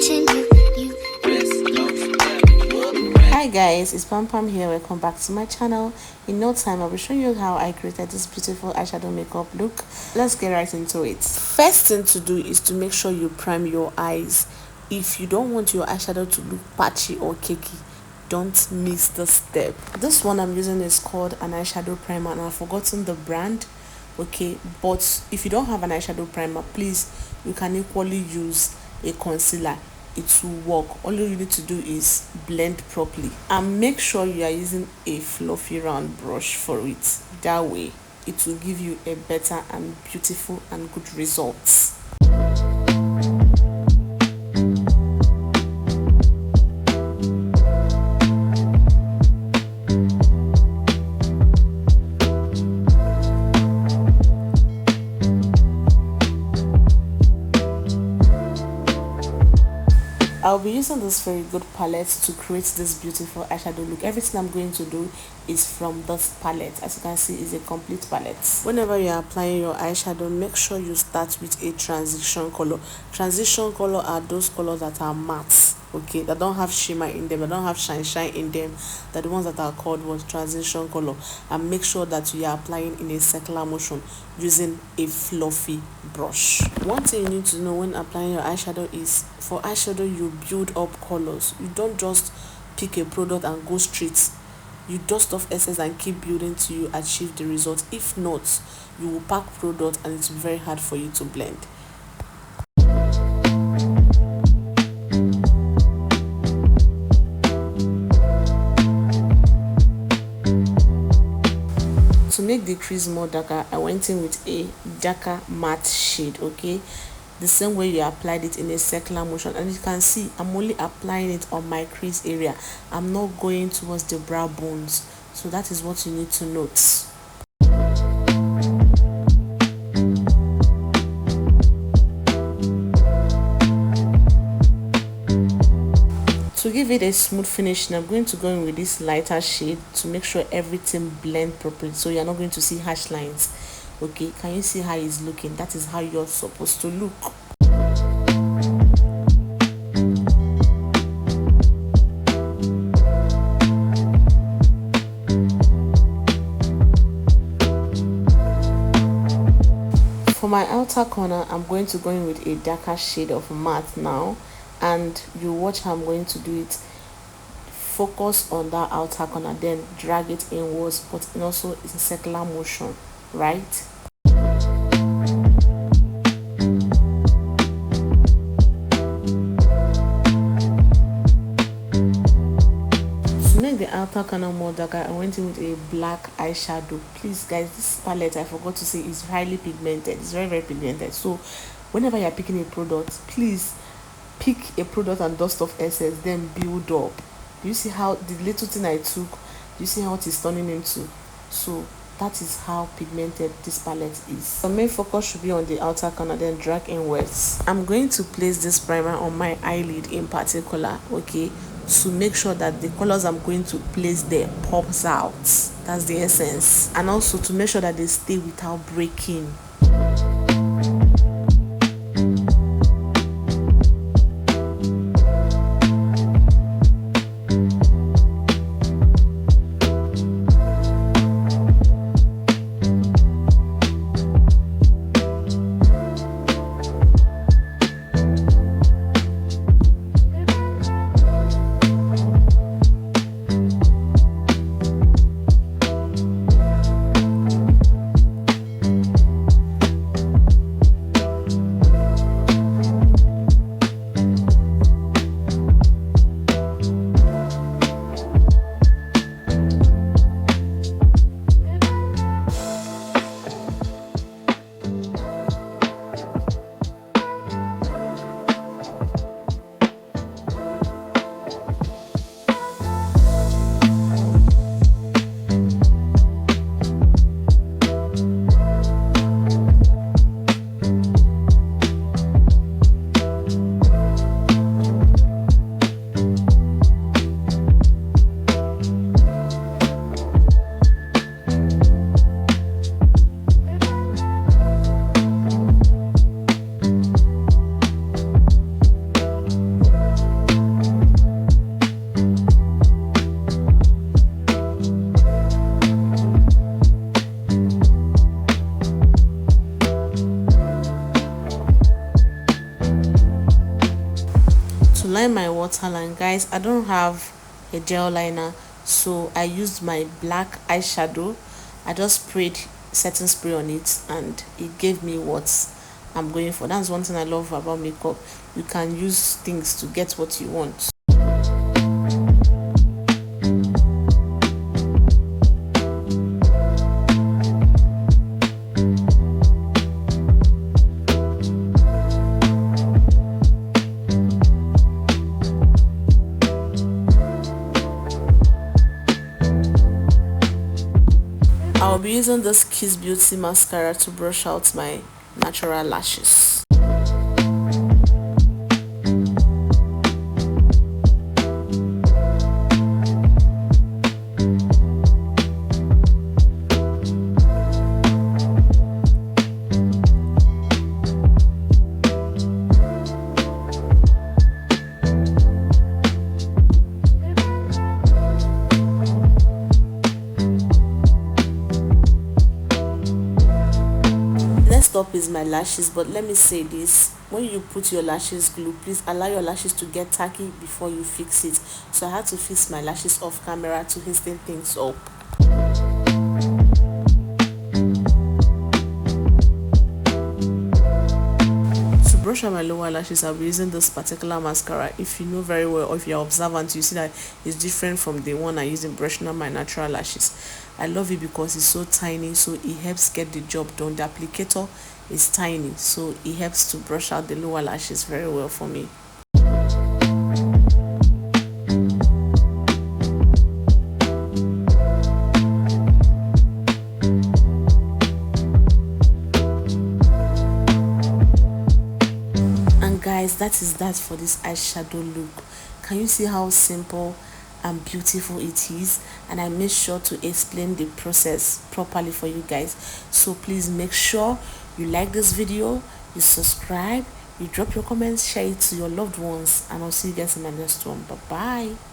watching you. Hi guys, it's Pam Pam here. Welcome back to my channel. In no time I'll be showing you how I created this beautiful eyeshadow makeup look. Let's get right into it. First thing to do is to make sure you prime your eyes. If you don't want your eyeshadow to look patchy or cakey, don't miss the step. This one I'm using is called an eyeshadow primer and I've forgotten the brand. Okay, but if you don't have an eyeshadow primer, please, you can equally use a concealer. It will work. All you need to do is blend properly and make sure you are using a fluffy round brush for it. That way it will give you a better and beautiful and good results. I'll be using this very good palette to create this beautiful eyeshadow look. Everything I'm going to do is from this palette. As you can see, it's a complete palette. Whenever you're applying your eyeshadow, make sure you start with a transition color. Transition color are those colors that are matte, okay, that don't have shimmer in them, that don't have shine in them. They're the ones that are called what transition color. And make sure that you are applying in a circular motion using a fluffy brush. One thing you need to know when applying your eyeshadow is, for eyeshadow you build up colors. You don't just pick a product and go straight. You dust off excess and keep building till you achieve the result. If not, you will pack product and it's very hard for you to blend. To make the crease more darker, I went in with a darker matte shade, okay, the same way you applied it in a circular motion. And you can see I'm only applying it on my crease area. I'm not going towards the brow bones, so that is what you need to note. To give it a smooth finish, I'm going to go in with this lighter shade to make sure everything blends properly, so you're not going to see harsh lines. Okay, can you see how it's looking? That is how you're supposed to look. For my outer corner, I'm going to go in with a darker shade of matte now, and you watch how I'm going to do it. Focus on that outer corner, then drag it inwards, but also in circular motion, right? To make the outer corner more darker, I went in with a black eyeshadow. Please guys, this palette, I forgot to say, is highly pigmented. It's very pigmented, so whenever you're picking a product, please pick a product and dust off excess, then build up. You see how the little thing I took, you see how it is turning into? So that is how pigmented this palette is. The main focus should be on the outer corner, then drag inwards. I'm going to place this primer on my eyelid in particular, okay, to make sure that the colors I'm going to place there pops out. That's the essence. And also to make sure that they stay without breaking. line my waterline, guys, I don't have a gel liner, so I used my black eyeshadow. I just sprayed setting spray on it and it gave me what I'm going for. That's one thing I love about makeup. You can use things to get what you want. I'll be using this Kiss Beauty mascara to brush out my natural lashes. Next up is my lashes, but let me say this: when you put your lashes glue, please allow your lashes to get tacky before you fix it. So I had to fix my lashes off camera to hasten things up. To brush out my lower lashes, I'll be using this particular mascara. If you know very well, or if you're observant, you see that it's different from the one I use in brushing out my natural lashes. I love it because it's so tiny, so it helps get the job done. The applicator is tiny, so it helps to brush out the lower lashes very well for me. And guys, that is that for this eyeshadow look. Can you see how simple and beautiful it is? And I made sure to explain the process properly for you guys, so please make sure you like this video, you subscribe, you drop your comments, share it to your loved ones, and I'll see you guys in my next one. Bye bye.